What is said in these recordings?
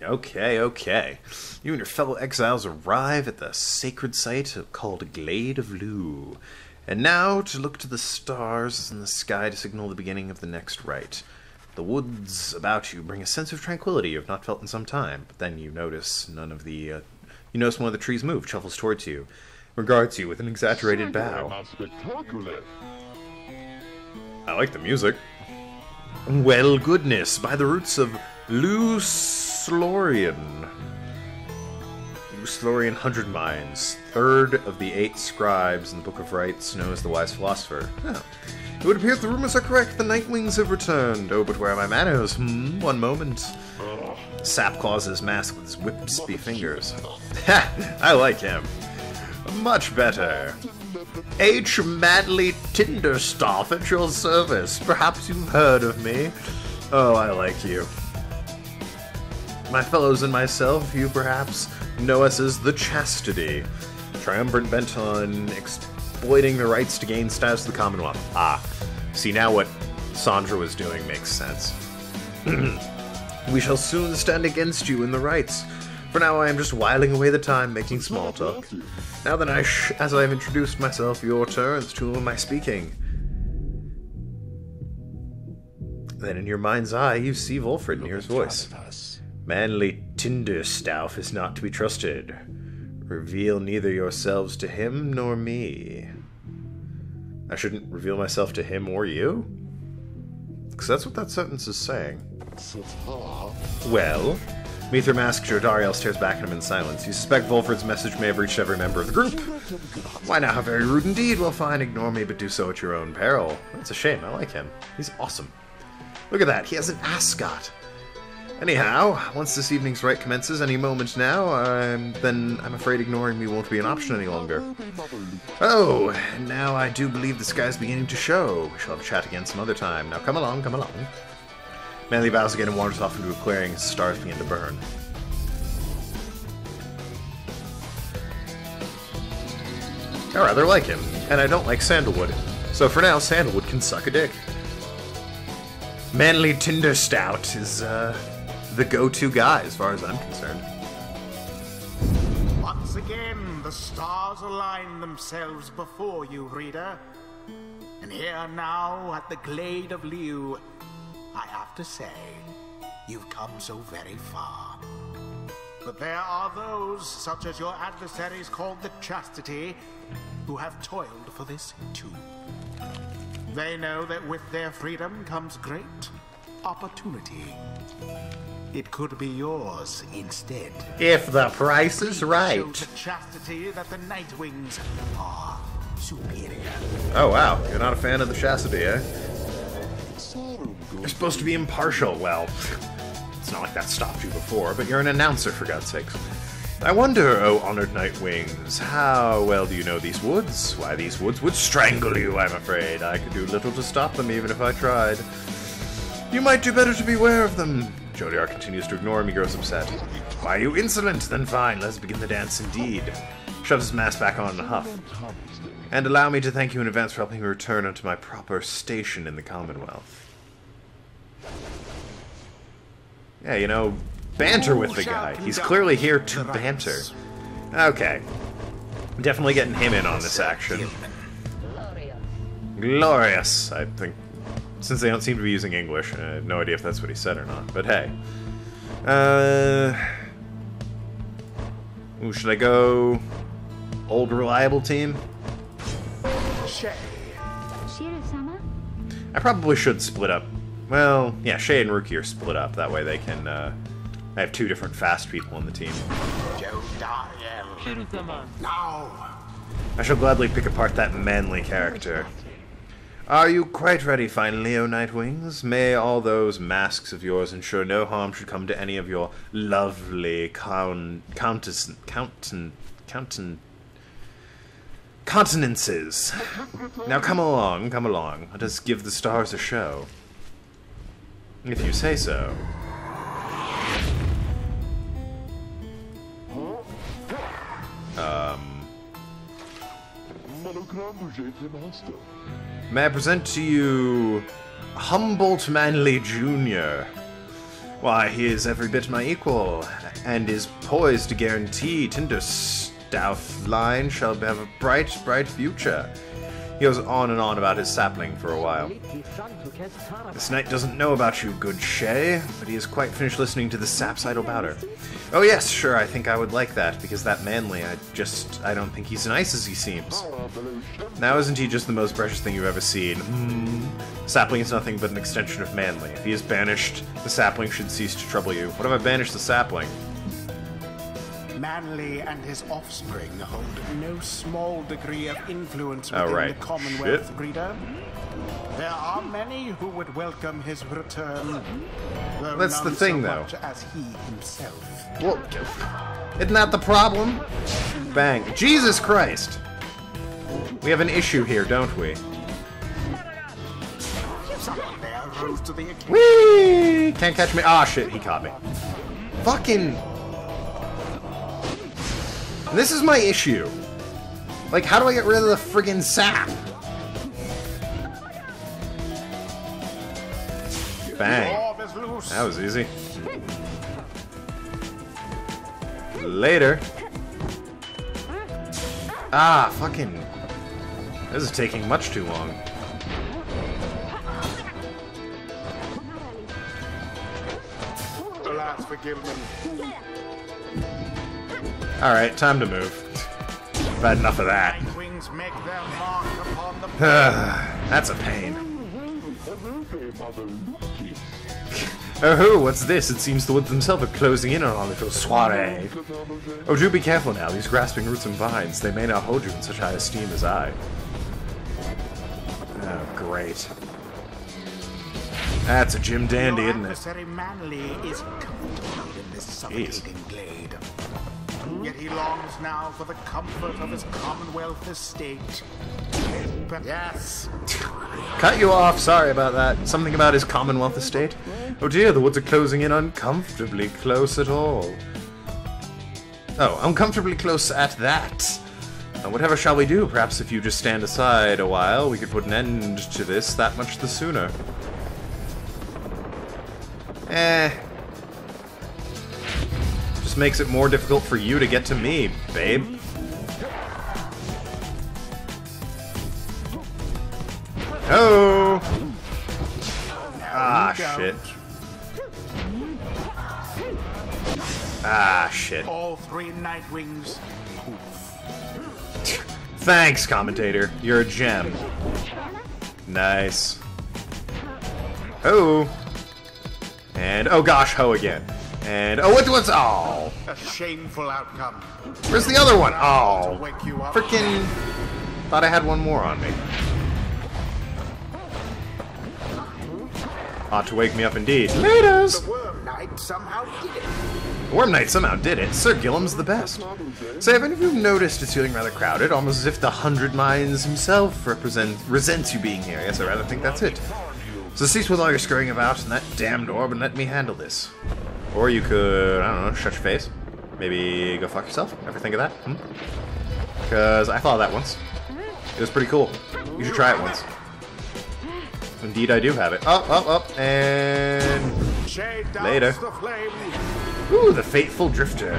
Okay, okay. You and your fellow exiles arrive at the sacred site called Glade of Lu. And now to look to the stars in the sky to signal the beginning of the next rite. The woods about you bring a sense of tranquility you have not felt in some time, but then you notice one of the trees move, shuffles towards you, regards you with an exaggerated bow. I like the music. Well, goodness, by the roots of Luslorian 100 Minds, third of the 8 scribes in the Book of Rites, known as the Wise Philosopher. Oh. It would appear the rumors are correct. The Nightwings have returned. Oh, but where are my manners? One moment. Sap claws his mask with his wispy fingers. Ha! I like him. Much better. H. Madly Tinderstaff at your service. Perhaps you've heard of me. Oh, I like you. My fellows and myself, you perhaps know us as the Chastity. Triumvirate bent on exploiting the rights to gain status of the Commonwealth. Ah, see now what Sandra was doing makes sense. We shall soon stand against you in the rights. For now I am just whiling away the time making small talk. Now then, as I have introduced myself, your turns. To whom am I speaking? Then in your mind's eye you see Wolfred and hear his voice. Manly Tinderstaff is not to be trusted. Reveal neither yourselves to him nor me. I shouldn't reveal myself to him or you? Because that's what that sentence is saying. Well, Mither Mask Jodariel stares back at him in silence. You suspect Wolfred's message may have reached every member of the group. Why now, how very rude indeed. Well, fine, ignore me, but do so at your own peril. That's a shame, I like him. He's awesome. Look at that, he has an ascot. Anyhow, once this evening's rite commences any moment now, then I'm afraid ignoring me won't be an option any longer. Oh, and now I do believe the sky's beginning to show. We shall have a chat again some other time. Now come along, come along. Manly bows again and wanders off into a clearing as the stars begin to burn. I rather like him, and I don't like Sandalwood. So for now, Sandalwood can suck a dick. Manly Tinderstout is, the go-to guy, as far as I'm concerned. Once again, the stars align themselves before you, reader. And here now, at the Glade of Liu, I have to say, you've come so very far. But there are those, such as your adversaries called the Chastity, who have toiled for this too. They know that with their freedom comes great opportunity. It could be yours instead. If the price is right. Show to Chastity that the Nightwings are superior. Oh wow, you're not a fan of the Chastity, eh? You're supposed to be impartial. Well, it's not like that stopped you before, but you're an announcer for God's sakes. I wonder, oh honored Nightwings, how well do you know these woods? Why, these woods would strangle you, I'm afraid. I could do little to stop them, even if I tried. You might do better to beware of them. Jodiar continues to ignore him. He grows upset. Why, you insolent! Then fine, let's begin the dance indeed. Shoves his mask back on in a huff. And allow me to thank you in advance for helping me return unto my proper station in the Commonwealth. Yeah, you know, banter with the guy. He's clearly here to banter. Okay. Definitely getting him in on this action. Glorious, I think. Since they don't seem to be using English, I have no idea if that's what he said or not. But hey. Ooh, should I go old reliable team? Shay. I probably should split up. Well, yeah, Shay and Rookie are split up. That way they can, I have 2 different fast people on the team. Now. I shall gladly pick apart that manly character. Are you quite ready finally, O Nightwings? May all those masks of yours ensure no harm should come to any of your lovely countenances. Now come along. Let us give the stars a show. If you say so. May I present to you Humboldt Manley Jr., Why, he is every bit my equal, and is poised to guarantee Tinderstauf line shall have a bright, bright future. He goes on and on about his sapling for a while. This knight doesn't know about you, good Shay, but he has quite finished listening to the sap's idle powder. Oh yes, sure, I think I would like that, because that Manly, I don't think he's nice as he seems. Now isn't he just the most precious thing you've ever seen? Sapling is nothing but an extension of Manly. If he is banished, the sapling should cease to trouble you. What if I banish the sapling? Manly and his offspring hold no small degree of influence within the Commonwealth, reader. There are many who would welcome his return, though that's the thing, though. much as he himself. Well, isn't that the problem? Bang. Jesus Christ! We have an issue here, don't we? Someone there rose to the occasion. Whee! Can't catch me. Ah, shit, he caught me. Fucking... This is my issue. Like, how do I get rid of the friggin' sap? Bang. That was easy. Later. Ah, fucking... This is taking much too long. Alas for Gilman. Alright, time to move. I've had enough of that. Wings make their mark upon the That's a pain. Oh, what's this? It seems the woods themselves are closing in on our little soiree. Oh, do be careful now. These grasping roots and vines, they may not hold you in such high esteem as I. Oh, great. That's a Jim Dandy, isn't it? Manly is comfortable in this suffocating glade. Yet he longs now for the comfort of his Commonwealth estate. But yes. Cut you off, sorry about that. Something about his Commonwealth estate? Oh dear, the woods are closing in uncomfortably close at all. Oh, uncomfortably close at that. Whatever shall we do? Perhaps if you just stand aside a while, we could put an end to this that much the sooner. Just makes it more difficult for you to get to me, babe. Oh! Ah, shit. Ah, shit. All three Nightwings. Thanks, commentator. You're a gem. Nice. Oh. And, oh gosh, ho again. And, oh, what's, oh. A shameful outcome. Where's the other one? Oh. Frickin' thought I had one more on me. Ought to wake me up indeed. Laters! The Worm Knight somehow did it. The Worm Knight somehow did it. Sir Gillem's the best. Say, have any of you noticed it's feeling rather crowded? Almost as if the 100 Minds himself resents you being here. Yes, I rather think that's it. So cease with all your scurrying about in that damned orb and let me handle this. Or you could, I don't know, shut your face. Maybe go fuck yourself. Ever think of that? Because I thought of that once. It was pretty cool. You should try it once. Indeed, I do have it. Up, and... Later. Ooh, the Fateful Drifter.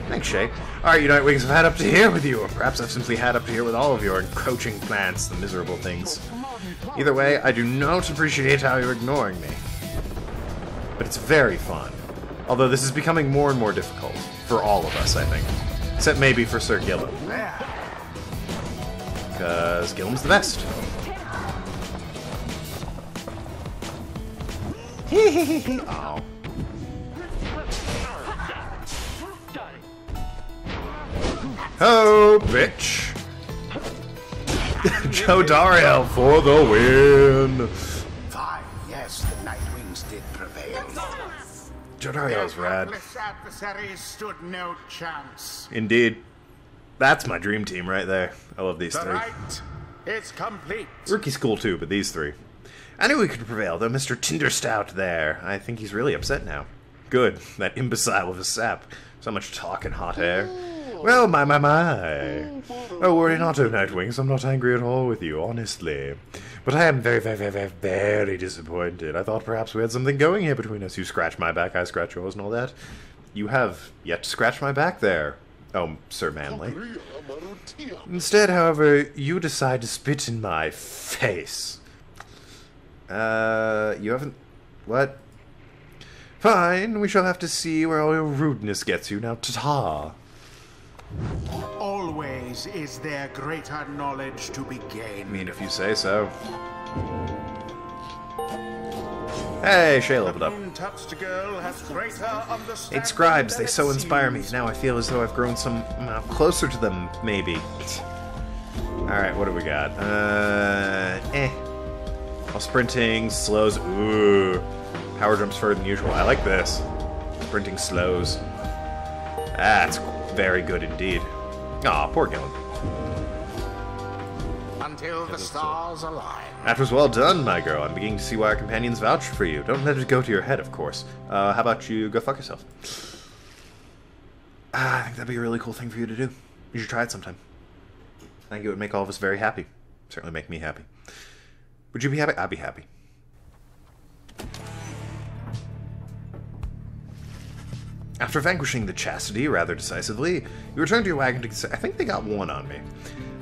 Thanks, Shay. Alright, you Nightwings have had up to here with you, or perhaps I've simply had up to here with all of your encroaching plants, the miserable things. Either way, I do not appreciate how you're ignoring me. But it's very fun. Although this is becoming more and more difficult. For all of us, I think. Except maybe for Sir Gillem. Because Gillem's the best. Oh. Oh, bitch. Joe Dario for the win. Fine, yes, the Nightwings did prevail. Joe Dario's rad. Adversaries stood no chance. Indeed. That's my dream team right there. I love these three. Right, it's complete. Rookie's cool too, but these three. I knew we could prevail, though Mr. Tinderstout there. I think he's really upset now. Good. That imbecile with his sap. So much talk and hot air. Well, my. Oh, worry not, O Nightwings. I'm not angry at all with you, honestly. But I am very, very, very, very, very disappointed. I thought perhaps we had something going here between us. You scratch my back, I scratch yours, and all that. You have yet to scratch my back there, oh, Sir Manly. Instead, however, you decide to spit in my face. You haven't... What? Fine, we shall have to see where all your rudeness gets you. Now, ta-ta. Always is there greater knowledge to be gained. I mean, if you say so. Hey, Shay leveled up. Girl has greater 8 scribes, they so inspire me. Now I feel as though I've grown some closer to them, maybe. Alright, what do we got? While sprinting, slows. Ooh. Power jumps further than usual. I like this. Sprinting slows. That's very good indeed. Aw, poor Gillen. Until the stars align. That was well done, my girl. I'm beginning to see why our companions vouch for you. Don't let it go to your head, of course. How about you go fuck yourself? I think that'd be a really cool thing for you to do. You should try it sometime. I think it would make all of us very happy. Certainly make me happy. Would you be happy? I'd be happy. After vanquishing the Chastity rather decisively, you return to your wagon to consider... I think they got one on me.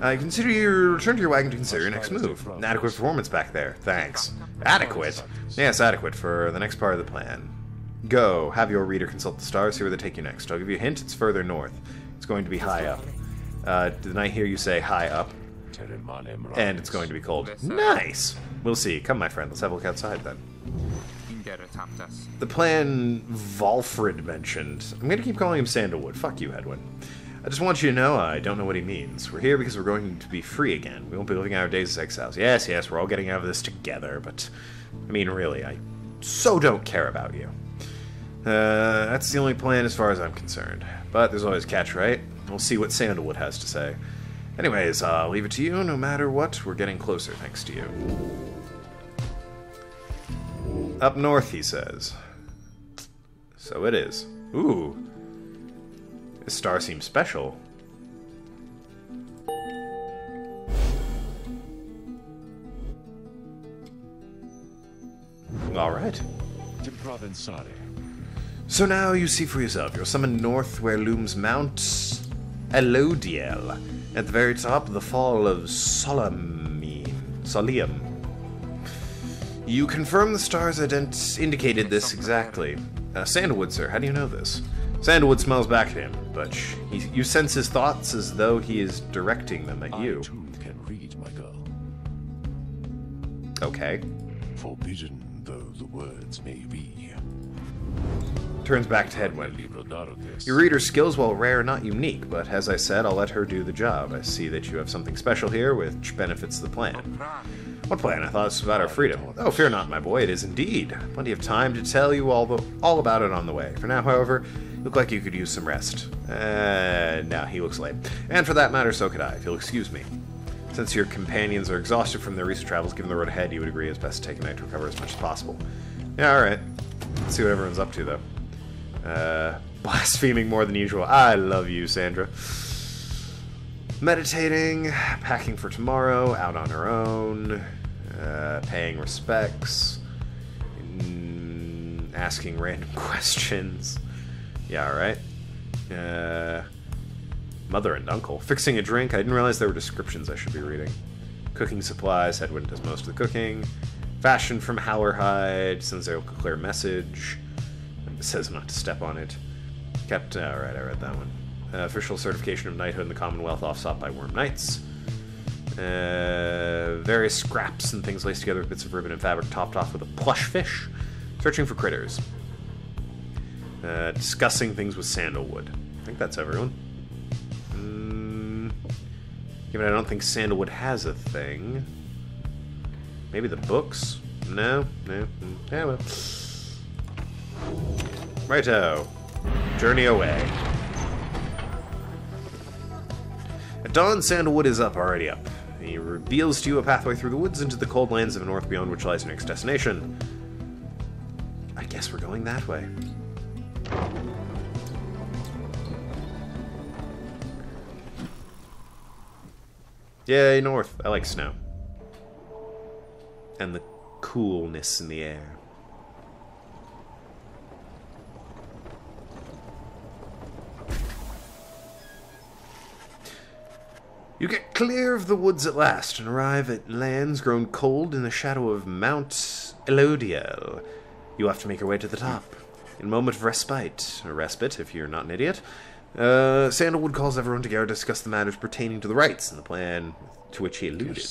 Return to your wagon to consider your next move. An adequate performance back there. Thanks. Adequate? Yes, adequate for the next part of the plan. Go. Have your reader consult the stars, see where they take you next. I'll give you a hint. It's further north. It's going to be high up. Didn't I hear you say high up? And it's going to be cold. Nice! We'll see. Come, my friend. Let's have a look outside, then. The plan Valfrid mentioned. I'm going to keep calling him Sandalwood. Fuck you, Hedwyn. I just want you to know I don't know what he means. We're here because we're going to be free again. We won't be living our days as exiles. Yes, yes, we're all getting out of this together, but... I mean, really, I so don't care about you. That's the only plan as far as I'm concerned. But there's always a catch, right? We'll see what Sandalwood has to say. Anyways, I'll leave it to you. No matter what, we're getting closer thanks to you. Up north, he says. So it is. Ooh. This star seems special. Alright. So now you see for yourself. You're summoned north where looms Mount Elodiel, at the very top of the fall of Solium. You confirm the stars indicated this exactly. Sandalwood, sir, how do you know this? Sandalwood smells back at him, but you sense his thoughts as though he is directing them at you. I too can read, my girl. Okay. Forbidden though the words may be. Turns back to Hedwyn. Your reader's skills, while rare, are not unique, but as I said, I'll let her do the job. I see that you have something special here, which benefits the plan. What plan? I thought this was about our freedom. Oh, fear not, my boy, it is indeed. Plenty of time to tell you all about it on the way. For now, however, you look like you could use some rest. No, he looks late. And for that matter, so could I, if you'll excuse me. Since your companions are exhausted from their recent travels, given the road ahead, you would agree it's best to take a night to recover as much as possible. Yeah, alright. Let's see what everyone's up to, though. Blaspheming more than usual. I love you, Sandra. Meditating, packing for tomorrow, out on her own, paying respects, asking random questions. Yeah, alright. Mother and uncle. Fixing a drink. I didn't realize there were descriptions I should be reading. Cooking supplies. Hedwyn does most of the cooking. Fashion from Howlerhide. Sends a clear message. It says not to step on it. Kept... Alright, I read that one. Official certification of knighthood in the Commonwealth offsought by Worm Knights. Various scraps and things laced together with bits of ribbon and fabric topped off with a plush fish. Searching for critters. Discussing things with Sandalwood. I think that's everyone. Given I don't think Sandalwood has a thing. Maybe the books? No? No? Yeah, well. Righto. Journey away. At dawn, Sandalwood is already up. He reveals to you a pathway through the woods into the cold lands of the north beyond which lies your next destination. I guess we're going that way. Yay, north. I like snow. And the coolness in the air. You get clear of the woods at last and arrive at lands grown cold in the shadow of Mount Elodiel. You have to make your way to the top. In a moment of respite, or respite if you're not an idiot, Sandalwood calls everyone together to discuss the matters pertaining to the rights and the plan to which he alluded.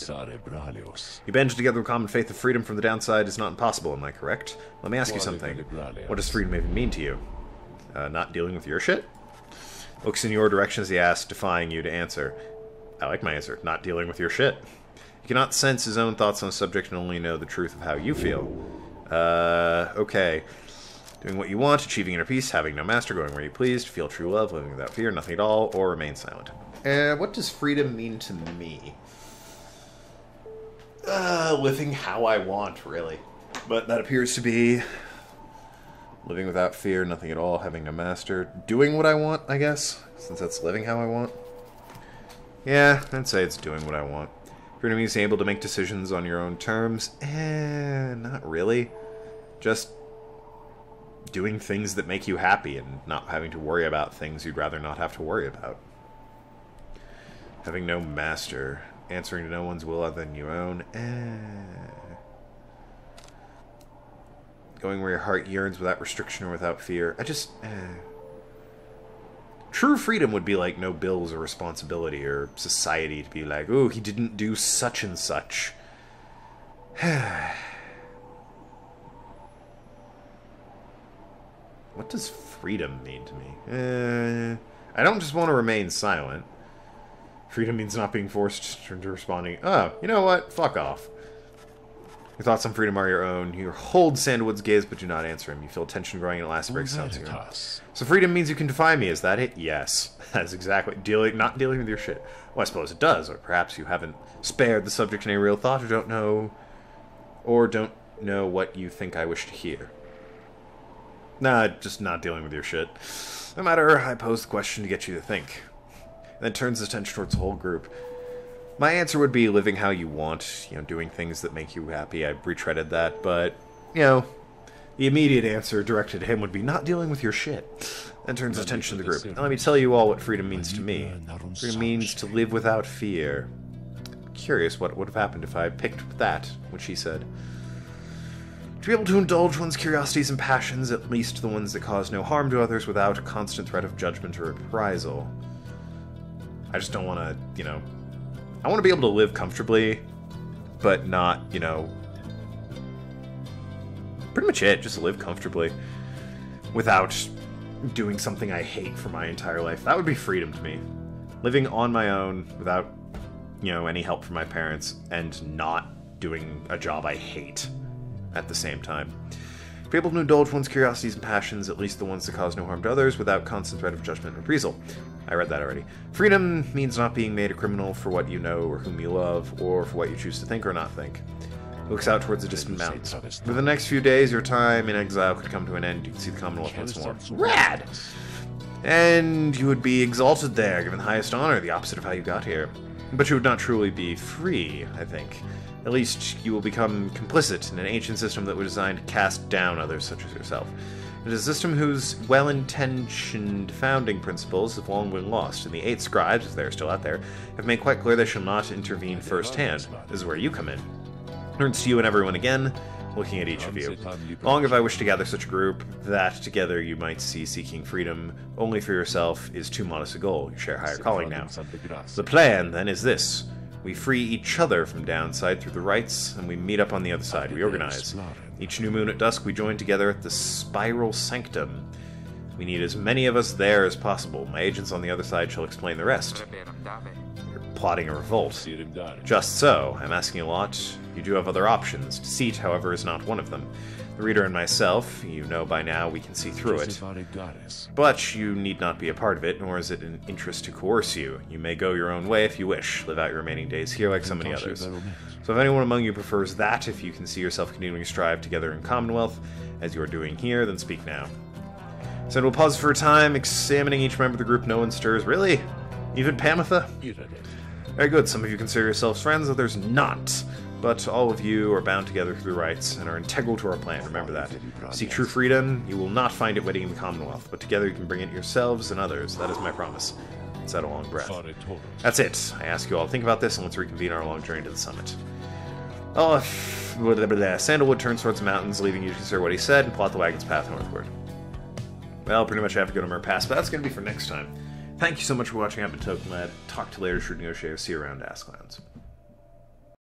You band together a common faith of freedom from the downside is not impossible, am I correct? Let me ask you something. What does freedom even mean to you? Not dealing with your shit? Looks in your direction as he asks, defying you to answer. I like my answer. Not dealing with your shit. He cannot sense his own thoughts on the subject and only know the truth of how you feel. Okay. Doing what you want, achieving inner peace, having no master, going where you please, feel true love, living without fear, nothing at all, or remain silent. What does freedom mean to me? Living how I want, really. But that appears to be living without fear, nothing at all, having no master, doing what I want, I guess, since that's living how I want. Yeah, I'd say it's doing what I want. Freedom means able to make decisions on your own terms. Not really. Just doing things that make you happy and not having to worry about things you'd rather not have to worry about. Having no master. Answering to no one's will other than your own. Going where your heart yearns without restriction or without fear. True freedom would be like no bills or responsibility or society to be like, ooh, he didn't do such and such. What does freedom mean to me? I don't just want to remain silent. Freedom means not being forced into responding, oh, you know what? Fuck off. Your thoughts on freedom are your own. You hold Sandalwood's gaze, but do not answer him. You feel tension growing and at last breaks down to you. So freedom means you can defy me, is that it? Yes. That's exactly. Not dealing with your shit. Well, I suppose it does, or perhaps you haven't spared the subject any real thought, or don't know what you think I wish to hear. Nah, just not dealing with your shit. No matter, I pose the question to get you to think. And then turns his attention towards the whole group. My answer would be living how you want, doing things that make you happy. I retreaded that, but, the immediate answer directed at him would be not dealing with your shit. Then turns his attention to the group. Now let me tell you all what freedom means to me. Freedom means to live without fear. Curious what would have happened if I picked that, which he said. To be able to indulge one's curiosities and passions, at least the ones that cause no harm to others, without constant threat of judgment or reprisal. I just don't want to, I want to be able to live comfortably, but not, pretty much it, just live comfortably without doing something I hate for my entire life. That would be freedom to me. Living on my own without, any help from my parents and not doing a job I hate at the same time. To be able to indulge one's curiosities and passions, at least the ones that cause no harm to others, without constant threat of judgment and reprisal. I read that already. Freedom means not being made a criminal for what you know or whom you love, or for what you choose to think or not think. Looks out towards the distant mountains. For the next few days, your time in exile could come to an end. You can see the Commonwealth once more. Rad! And you would be exalted there, given the highest honor, the opposite of how you got here. But you would not truly be free, I think. At least you will become complicit in an ancient system that was designed to cast down others such as yourself. It is a system whose well-intentioned founding principles have long been lost, and the 8 scribes, if they are still out there, have made quite clear they shall not intervene firsthand. This is where you come in. Turns to you and everyone again, looking at each of you. Long if I wish to gather such a group, that together you might see seeking freedom only for yourself is too modest a goal. You share a higher calling now. The plan, then, is this. We free each other from downside through the rites, and we meet up on the other side. We organize. Each new moon at dusk, we join together at the Spiral Sanctum. We need as many of us there as possible. My agents on the other side shall explain the rest. You're plotting a revolt. Just so. I'm asking a lot. You do have other options. Deceit, however, is not one of them. The reader and myself, you know by now we can see through it. But you need not be a part of it, nor is it an interest to coerce you. You may go your own way if you wish. Live out your remaining days here like so many others. So if anyone among you prefers that, if you can see yourself continuing to strive together in Commonwealth, as you are doing here, then speak now. So we'll pause for a time, examining each member of the group. No one stirs. Really? Even Pamitha? Very good, some of you consider yourselves friends, others not. But all of you are bound together through the rights and are integral to our plan, remember that. Seek true freedom, you will not find it waiting in the Commonwealth, but together you can bring it yourselves and others, that is my promise. Said a long breath. That's it. I ask you all to think about this and let's reconvene our long journey to the summit. Oh, Sandalwood turns towards the mountains, leaving you to consider what he said and plot the wagon's path northward. Well, pretty much I have to go to Mer Pass, but that's going to be for next time. Thank you so much for watching. I've been Tokenlad. Talk to you later, Shrewd Negotiator. See you around Asklands.